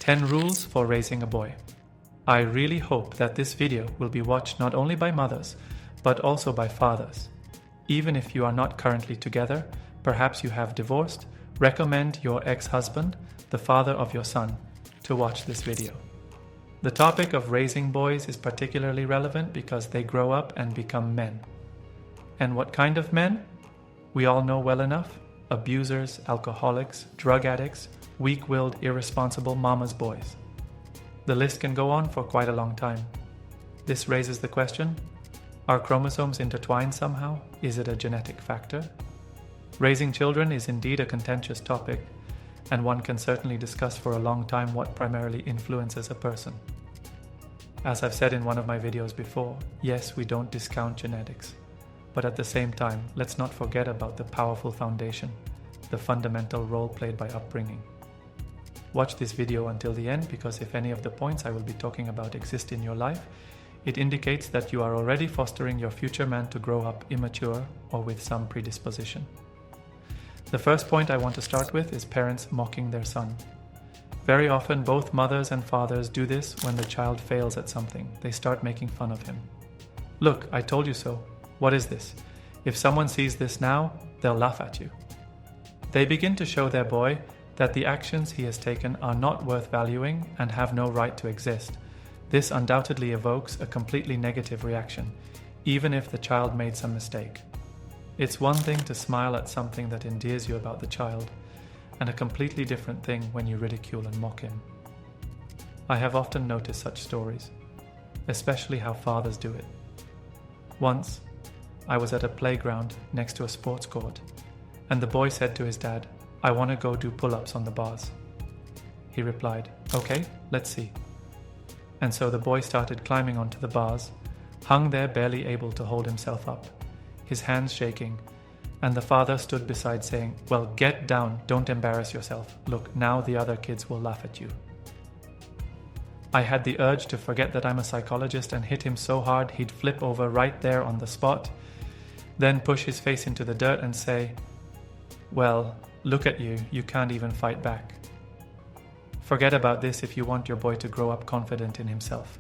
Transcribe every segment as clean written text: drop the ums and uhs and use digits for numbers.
10 Rules for Raising a Boy. I really hope that this video will be watched not only by mothers, but also by fathers. Even if you are not currently together, perhaps you have divorced, recommend your ex-husband, the father of your son, to watch this video. The topic of raising boys is particularly relevant because they grow up and become men. And what kind of men? We all know well enough: abusers, alcoholics, drug addicts, weak-willed, irresponsible mama's boys. The list can go on for quite a long time. This raises the question: are chromosomes intertwined somehow? Is it a genetic factor? Raising children is indeed a contentious topic, and one can certainly discuss for a long time what primarily influences a person. As I've said in one of my videos before, yes, we don't discount genetics, but at the same time, let's not forget about the powerful foundation, the fundamental role played by upbringing. Watch this video until the end, because if any of the points I will be talking about exist in your life, it indicates that you are already fostering your future man to grow up immature or with some predisposition. The first point I want to start with is parents mocking their son. Very often, both mothers and fathers do this when the child fails at something. They start making fun of him. Look, I told you so. What is this? If someone sees this now, they'll laugh at you. They begin to show their boy that the actions he has taken are not worth valuing and have no right to exist. This undoubtedly evokes a completely negative reaction, even if the child made some mistake. It's one thing to smile at something that endears you about the child, and a completely different thing when you ridicule and mock him. I have often noticed such stories, especially how fathers do it. Once, I was at a playground next to a sports court, and the boy said to his dad, "I want to go do pull-ups on the bars." He replied, "Okay, let's see." And so the boy started climbing onto the bars, hung there barely able to hold himself up, his hands shaking, and the father stood beside saying, "Well, get down, don't embarrass yourself. Look, now the other kids will laugh at you." I had the urge to forget that I'm a psychologist and hit him so hard he'd flip over right there on the spot, then push his face into the dirt and say, "Well, look at you, you can't even fight back." Forget about this if you want your boy to grow up confident in himself.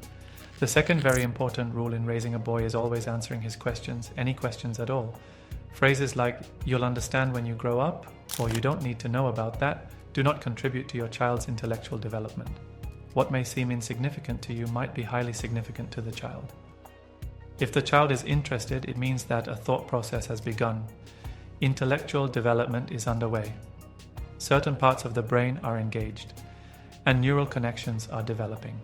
The second very important rule in raising a boy is always answering his questions, any questions at all. Phrases like, "You'll understand when you grow up," or "You don't need to know about that," do not contribute to your child's intellectual development. What may seem insignificant to you might be highly significant to the child. If the child is interested, it means that a thought process has begun. Intellectual development is underway. Certain parts of the brain are engaged, and neural connections are developing.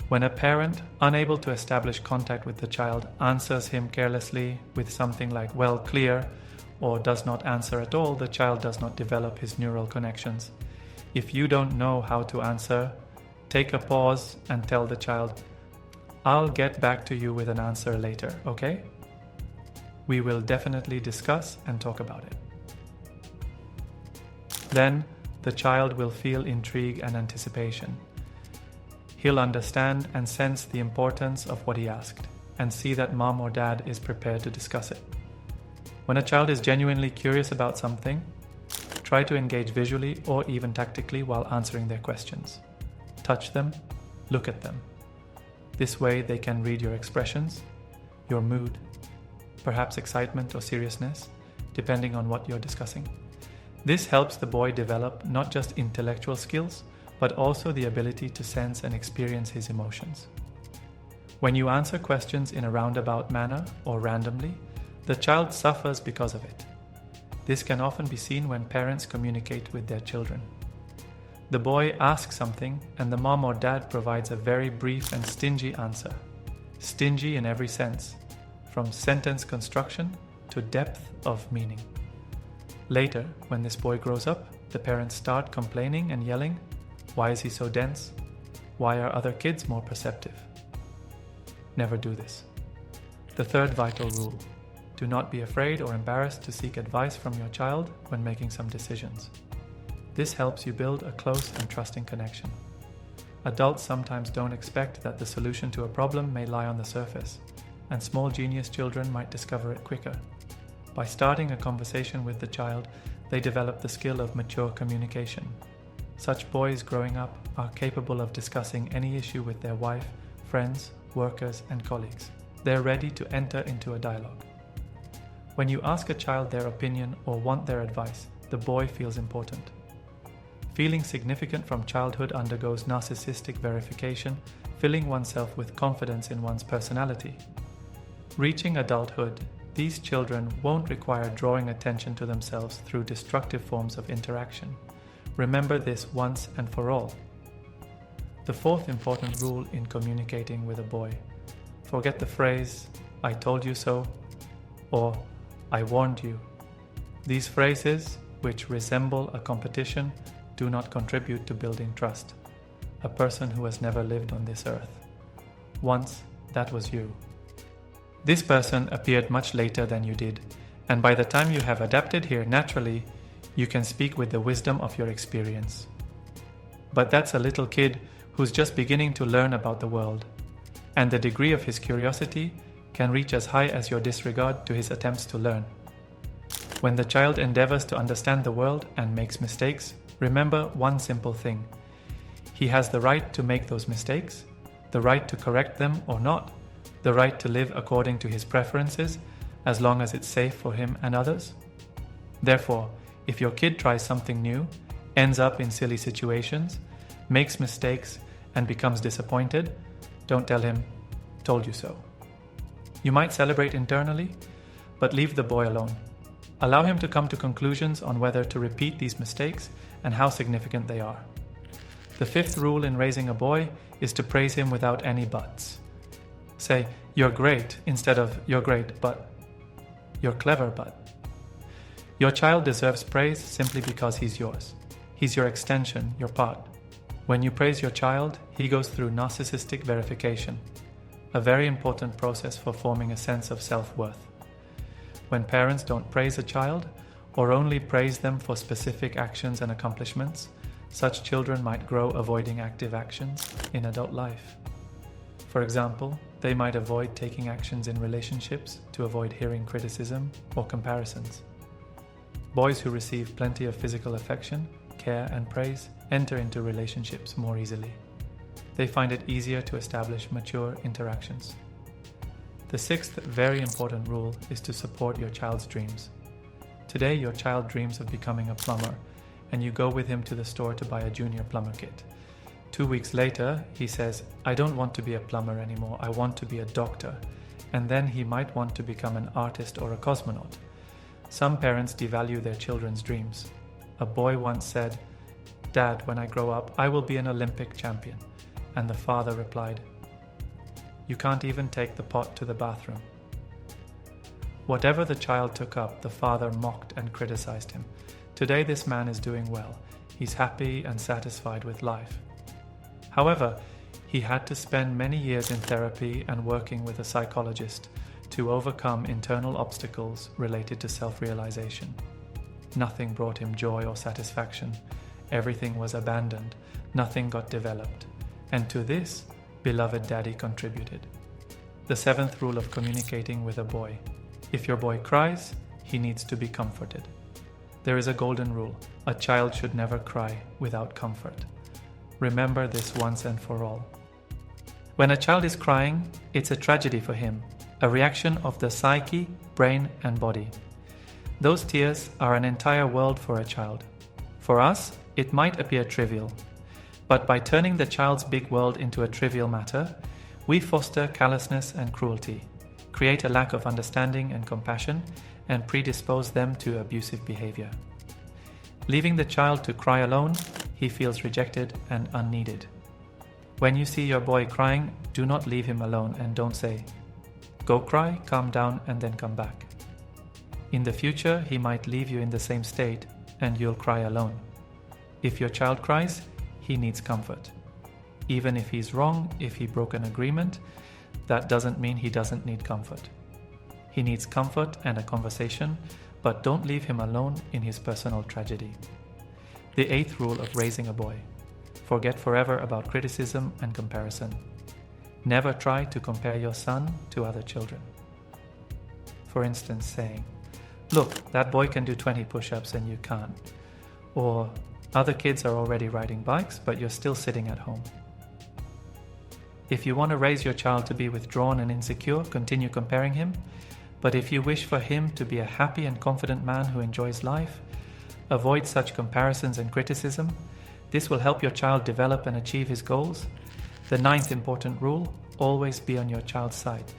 When a parent, unable to establish contact with the child, answers him carelessly with something like "well, clear," or does not answer at all, the child does not develop his neural connections. If you don't know how to answer, take a pause and tell the child, "I'll get back to you with an answer later, okay?" We will definitely discuss and talk about it. Then, the child will feel intrigue and anticipation. He'll understand and sense the importance of what he asked, and see that mom or dad is prepared to discuss it. When a child is genuinely curious about something, try to engage visually or even tactically while answering their questions. Touch them, look at them. This way they can read your expressions, your mood, perhaps excitement or seriousness, depending on what you're discussing. This helps the boy develop not just intellectual skills, but also the ability to sense and experience his emotions. When you answer questions in a roundabout manner or randomly, the child suffers because of it. This can often be seen when parents communicate with their children. The boy asks something and the mom or dad provides a very brief and stingy answer. Stingy in every sense, from sentence construction to depth of meaning. Later, when this boy grows up, the parents start complaining and yelling, "Why is he so dense? Why are other kids more perceptive?" Never do this. The third vital rule: do not be afraid or embarrassed to seek advice from your child when making some decisions. This helps you build a close and trusting connection. Adults sometimes don't expect that the solution to a problem may lie on the surface, and small genius children might discover it quicker. By starting a conversation with the child, they develop the skill of mature communication. Such boys growing up are capable of discussing any issue with their wife, friends, workers, and colleagues. They're ready to enter into a dialogue. When you ask a child their opinion or want their advice, the boy feels important. Feeling significant from childhood undergoes narcissistic verification, filling oneself with confidence in one's personality. Reaching adulthood, these children won't require drawing attention to themselves through destructive forms of interaction. Remember this once and for all. The fourth important rule in communicating with a boy: forget the phrase, "I told you so," or "I warned you." These phrases, which resemble a competition, do not contribute to building trust. A person who has never lived on this earth. Once, that was you. This person appeared much later than you did, and by the time you have adapted here naturally, you can speak with the wisdom of your experience. But that's a little kid who's just beginning to learn about the world, and the degree of his curiosity can reach as high as your disregard to his attempts to learn. When the child endeavors to understand the world and makes mistakes, remember one simple thing: he has the right to make those mistakes, the right to correct them or not, the right to live according to his preferences, as long as it's safe for him and others. Therefore, if your kid tries something new, ends up in silly situations, makes mistakes, and becomes disappointed, don't tell him, "Told you so." You might celebrate internally, but leave the boy alone. Allow him to come to conclusions on whether to repeat these mistakes and how significant they are. The fifth rule in raising a boy is to praise him without any buts. Say, "You're great," instead of "You're great, but." "You're clever, but." Your child deserves praise simply because he's yours. He's your extension, your part. When you praise your child, he goes through narcissistic verification, a very important process for forming a sense of self-worth. When parents don't praise a child, or only praise them for specific actions and accomplishments, such children might grow avoiding active actions in adult life. For example, they might avoid taking actions in relationships to avoid hearing criticism or comparisons. Boys who receive plenty of physical affection, care, and praise enter into relationships more easily. They find it easier to establish mature interactions. The sixth very important rule is to support your child's dreams. Today, your child dreams of becoming a plumber, and you go with him to the store to buy a junior plumber kit. 2 weeks later, he says, "I don't want to be a plumber anymore, I want to be a doctor." And then he might want to become an artist or a cosmonaut. Some parents devalue their children's dreams. A boy once said, "Dad, when I grow up, I will be an Olympic champion." And the father replied, "You can't even take the pot to the bathroom." Whatever the child took up, the father mocked and criticized him. Today this man is doing well. He's happy and satisfied with life. However, he had to spend many years in therapy and working with a psychologist to overcome internal obstacles related to self-realization. Nothing brought him joy or satisfaction. Everything was abandoned. Nothing got developed. And to this, beloved daddy contributed. The seventh rule of communicating with a boy: if your boy cries, he needs to be comforted. There is a golden rule: a child should never cry without comfort. Remember this once and for all. When a child is crying, it's a tragedy for him, a reaction of the psyche, brain, and body. Those tears are an entire world for a child. For us, it might appear trivial, but by turning the child's big world into a trivial matter, we foster callousness and cruelty, create a lack of understanding and compassion, and predispose them to abusive behavior. Leaving the child to cry alone, he feels rejected and unneeded. When you see your boy crying, do not leave him alone and don't say, "Go cry, calm down, and then come back." In the future, he might leave you in the same state and you'll cry alone. If your child cries, he needs comfort. Even if he's wrong, if he broke an agreement, that doesn't mean he doesn't need comfort. He needs comfort and a conversation, but don't leave him alone in his personal tragedy. The eighth rule of raising a boy: forget forever about criticism and comparison. Never try to compare your son to other children. For instance, saying, "Look, that boy can do 20 push-ups and you can't." Or, Other kids are already riding bikes, but you're still sitting at home. If you want to raise your child to be withdrawn and insecure, continue comparing him. But if you wish for him to be a happy and confident man who enjoys life, avoid such comparisons and criticism. This will help your child develop and achieve his goals. The 9th important rule: always be on your child's side.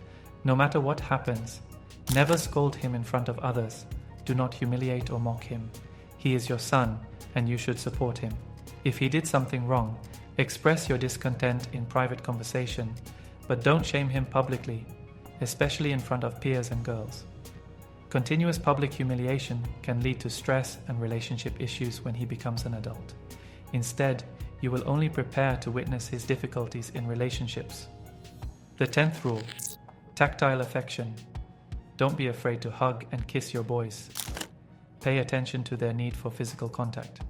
No matter what happens, never scold him in front of others. Do not humiliate or mock him. He is your son, and you should support him. If he did something wrong, express your discontent in private conversation, but don't shame him publicly, especially in front of peers and girls. Continuous public humiliation can lead to stress and relationship issues when he becomes an adult. Instead, you will only prepare to witness his difficulties in relationships. The 10th rule: tactile affection. Don't be afraid to hug and kiss your boys. Pay attention to their need for physical contact.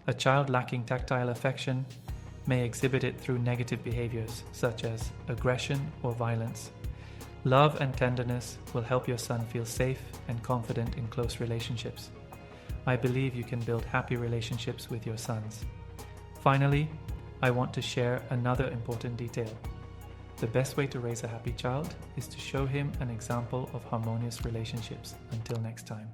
A child lacking tactile affection may exhibit it through negative behaviors such as aggression or violence. Love and tenderness will help your son feel safe and confident in close relationships. I believe you can build happy relationships with your sons. Finally, I want to share another important detail. The best way to raise a happy child is to show him an example of harmonious relationships. Until next time.